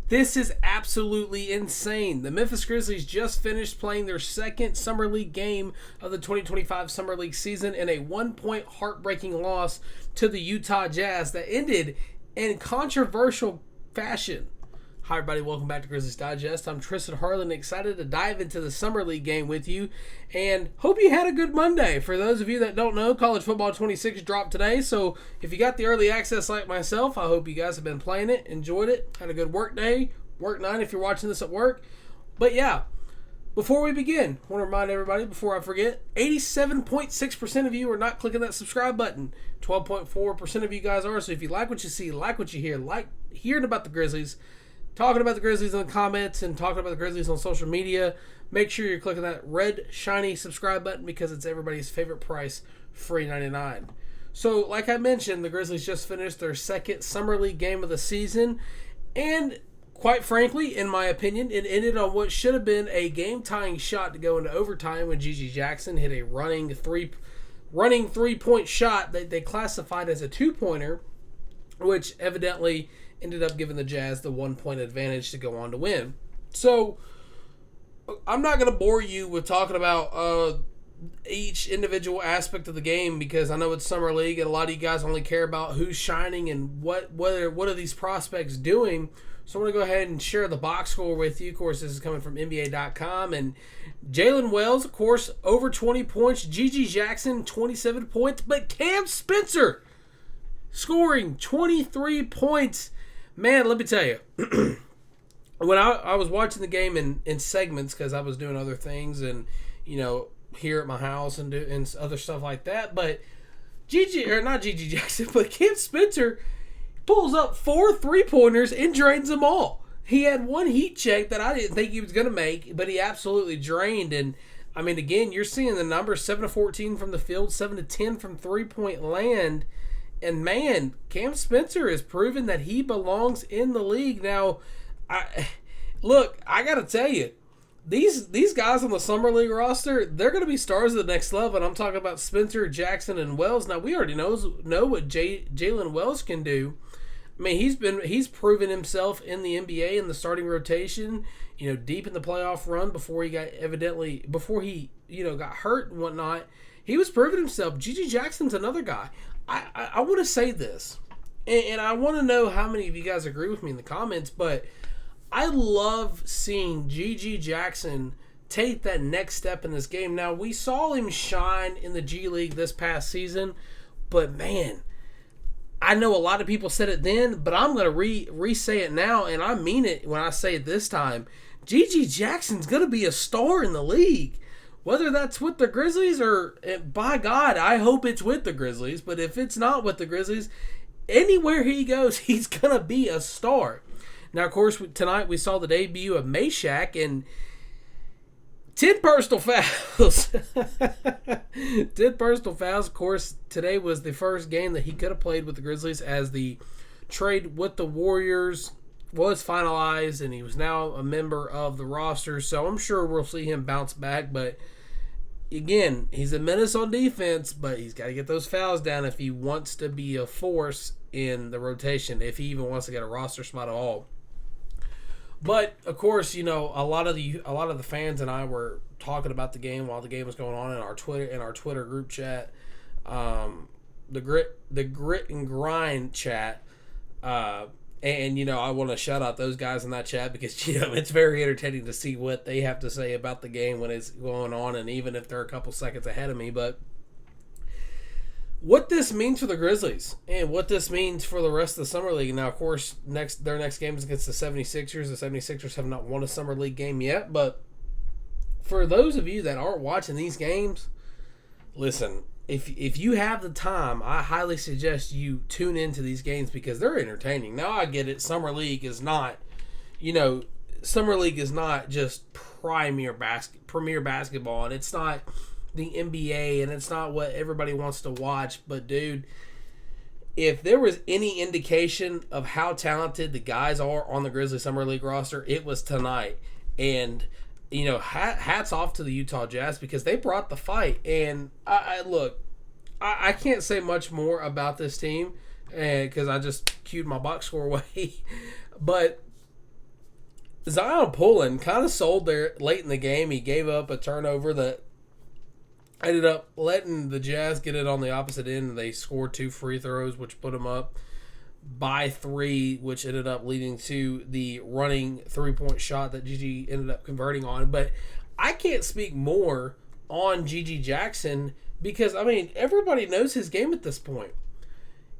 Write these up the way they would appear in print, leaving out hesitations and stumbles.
This is absolutely insane. The Memphis Grizzlies just finished playing their second Summer League game of the 2025 Summer League season in a 1-point heartbreaking loss to the Utah Jazz that ended in controversial fashion. Hi everybody, welcome back to Grizzlies Digest. I'm Tristan Harlan, excited to dive into the Summer League game with you and hope you had a good Monday. For those of you that don't know, College Football 26 dropped today, so if you got the early access like myself, I hope you guys have been playing it, enjoyed it, had a good work day, work night if you're watching this at work. But yeah, before we begin, I want to remind everybody before I forget, 87.6% of you are not clicking that subscribe button. 12.4% of you guys are, so if you like what you see, like what you hear, like hearing about the Grizzlies, talking about the Grizzlies in the comments and talking about the Grizzlies on social media, make sure you're clicking that red, shiny subscribe button because it's everybody's favorite price, free $99. So, like I mentioned, the Grizzlies just finished their second Summer League game of the season, and quite frankly, in my opinion, it ended on what should have been a game-tying shot to go into overtime when Gigi Jackson hit a running three-point shot that they classified as a two-pointer, which evidently ended up giving the Jazz the 1-point advantage to go on to win. So, I'm not going to bore you with talking about each individual aspect of the game because I know it's Summer League and a lot of you guys only care about who's shining and what are these prospects doing. So, I'm going to go ahead and share the box score with you. Of course, this is coming from NBA.com. And Jalen Wells, of course, over 20 points. Gigi Jackson, 27 points. But Cam Spencer scoring 23 points. Man, let me tell you, when I was watching the game in segments because I was doing other things and, here at my house and other stuff like that, but not Gigi Jackson, but Cam Spencer pulls up 4 3-pointers and drains them all. He had one heat check that I didn't think he was going to make, but he absolutely drained. And, I mean, again, you're seeing the numbers, 7 of 14 from the field, 7 of 10 from three-point land. And man, Cam Spencer has proven that he belongs in the league. Now, I got to tell you, these guys on the Summer League roster, they're going to be stars at the next level. And I'm talking about Spencer, Jackson, and Wells. Now, we already know what Jalen Wells can do. I mean, he's proven himself in the NBA in the starting rotation, deep in the playoff run before he got hurt and whatnot. He was proving himself. Gigi Jackson's another guy. I want to say this, and I want to know how many of you guys agree with me in the comments, but I love seeing Gigi Jackson take that next step in this game. Now, we saw him shine in the G League this past season, but man, I know a lot of people said it then, but I'm going to re-say it now, and I mean it when I say it this time. Gigi Jackson's going to be a star in the league. Whether that's with the Grizzlies or, by God, I hope it's with the Grizzlies. But if it's not with the Grizzlies, anywhere he goes, he's going to be a star. Now, of course, tonight we saw the debut of Meshack and 10 personal fouls. 10 personal fouls. Of course, today was the first game that he could have played with the Grizzlies as the trade with the Warriors was finalized and he was now a member of the roster. So I'm sure we'll see him bounce back. But again, he's a menace on defense, but he's got to get those fouls down if he wants to be a force in the rotation, if he even wants to get a roster spot at all. But of course, a lot of the fans and I were talking about the game while the game was going on in our Twitter group chat, the grit and grind chat. And, I want to shout out those guys in that chat because, it's very entertaining to see what they have to say about the game when it's going on, and even if they're a couple seconds ahead of me. But what this means for the Grizzlies and what this means for the rest of the Summer League. Now, of course, their next game is against the 76ers. The 76ers have not won a Summer League game yet. But for those of you that aren't watching these games, listen, If you have the time, I highly suggest you tune into these games because they're entertaining. Now I get it. Summer League is not just premier basketball, and it's not the NBA, and it's not what everybody wants to watch. But dude, if there was any indication of how talented the guys are on the Grizzlies Summer League roster, it was tonight. And hats off to the Utah Jazz because they brought the fight. And I can't say much more about this team because I just queued my box score away. But Zion Pullen kind of sold there late in the game. He gave up a turnover that ended up letting the Jazz get it on the opposite end. They scored 2 free throws, which put them up by 3, which ended up leading to the running 3-point shot that Gigi ended up converting on. But I can't speak more on Gigi Jackson because, I mean, everybody knows his game at this point.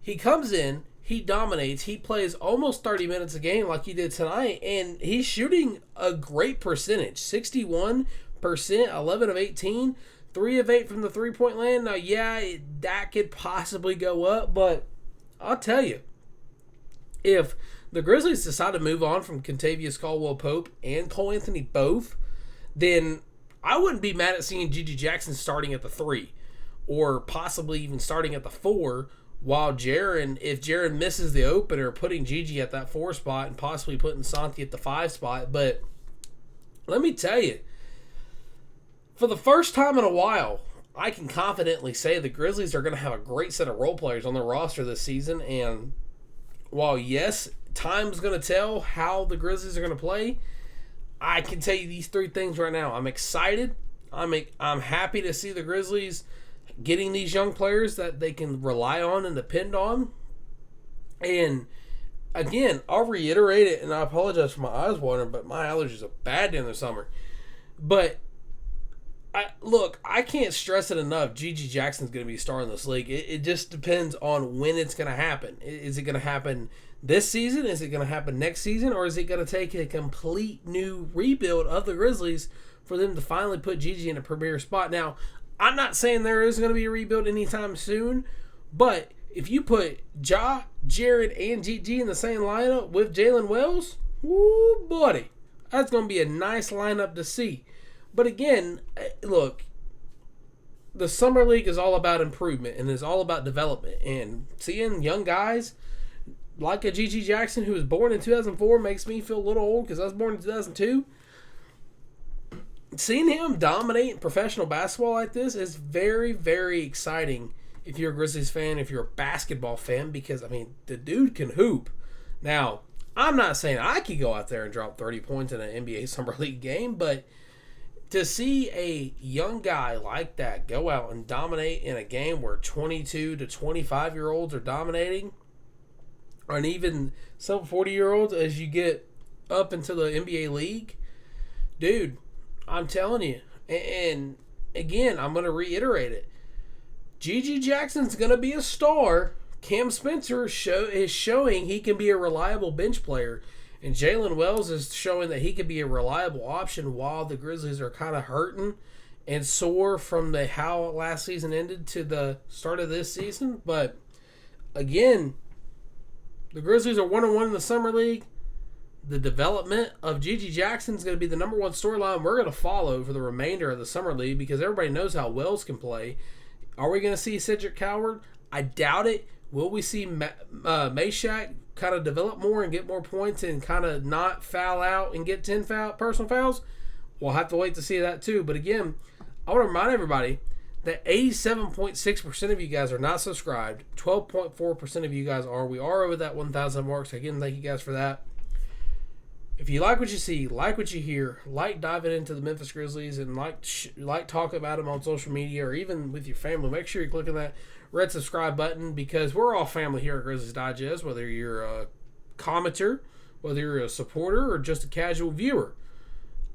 He comes in, he dominates, he plays almost 30 minutes a game like he did tonight, and he's shooting a great percentage, 61%, 11 of 18, 3 of 8 from the 3-point land. Now, yeah, that could possibly go up, but I'll tell you, if the Grizzlies decide to move on from Kentavious Caldwell-Pope and Cole Anthony both, then I wouldn't be mad at seeing Gigi Jackson starting at the 3 or possibly even starting at the 4 while if Jaren misses the opener, putting Gigi at that 4 spot and possibly putting Santi at the 5 spot. But let me tell you, for the first time in a while, I can confidently say the Grizzlies are going to have a great set of role players on their roster this season. And while, yes, time's going to tell how the Grizzlies are going to play, I can tell you these 3 things right now. I'm excited. I'm happy to see the Grizzlies getting these young players that they can rely on and depend on. And again, I'll reiterate it, and I apologize for my eyes watering, but my allergies are bad during the summer. But I can't stress it enough. Gigi Jackson's going to be a star in this league. It just depends on when it's going to happen. Is it going to happen this season? Is it going to happen next season? Or is it going to take a complete new rebuild of the Grizzlies for them to finally put Gigi in a premier spot? Now, I'm not saying there is going to be a rebuild anytime soon, but if you put Ja, Jared, and Gigi in the same lineup with Jalen Wells, woo, buddy, that's going to be a nice lineup to see. But again, look, the Summer League is all about improvement and is all about development. And seeing young guys like a Gigi Jackson who was born in 2004 makes me feel a little old because I was born in 2002. Seeing him dominate in professional basketball like this is very, very exciting if you're a Grizzlies fan, if you're a basketball fan, because, I mean, the dude can hoop. Now, I'm not saying I could go out there and drop 30 points in an NBA Summer League game, but to see a young guy like that go out and dominate in a game where 22 to 25-year-olds are dominating, and even some 40-year-olds as you get up into the NBA league, dude, I'm telling you, and again, I'm going to reiterate it. Gigi Jackson's going to be a star. Cam Spencer is showing he can be a reliable bench player. And Jalen Wells is showing that he can be a reliable option while the Grizzlies are kind of hurting and sore from how last season ended to the start of this season. But again, the Grizzlies are 1-1 in the Summer League. The development of Gigi Jackson is going to be the number 1 storyline we're going to follow for the remainder of the Summer League because everybody knows how Wells can play. Are we going to see Cedric Coward? I doubt it. Will we see Meshack kind of develop more and get more points and kind of not foul out and get 10 personal fouls? We'll have to wait to see that too. But again, I want to remind everybody that 87.6% of you guys are not subscribed. 12.4% of you guys are. We are over that 1,000 mark. So again, thank you guys for that. If you like what you see, like what you hear, like diving into the Memphis Grizzlies and like talk about them on social media or even with your family, make sure you're clicking that red subscribe button because we're all family here at Grizzlies Digest, whether you're a commenter, whether you're a supporter, or just a casual viewer.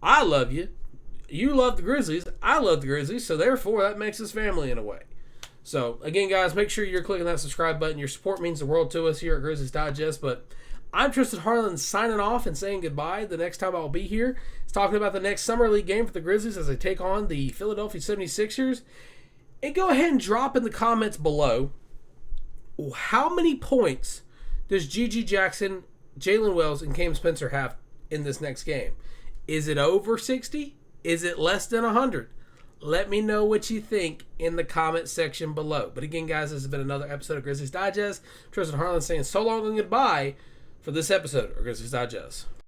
I love you. You love the Grizzlies. I love the Grizzlies, so therefore that makes us family in a way. So, again, guys, make sure you're clicking that subscribe button. Your support means the world to us here at Grizzlies Digest, but I'm Tristan Harlan signing off and saying goodbye. The next time I'll be here is talking about the next Summer League game for the Grizzlies as they take on the Philadelphia 76ers. And go ahead and drop in the comments below, how many points does Gigi Jackson, Jalen Wells, and Cam Spencer have in this next game? Is it over 60? Is it less than 100? Let me know what you think in the comment section below. But again, guys, this has been another episode of Grizzlies Digest. Tristan Harlan saying so long and goodbye for this episode of Grizzlies Digest.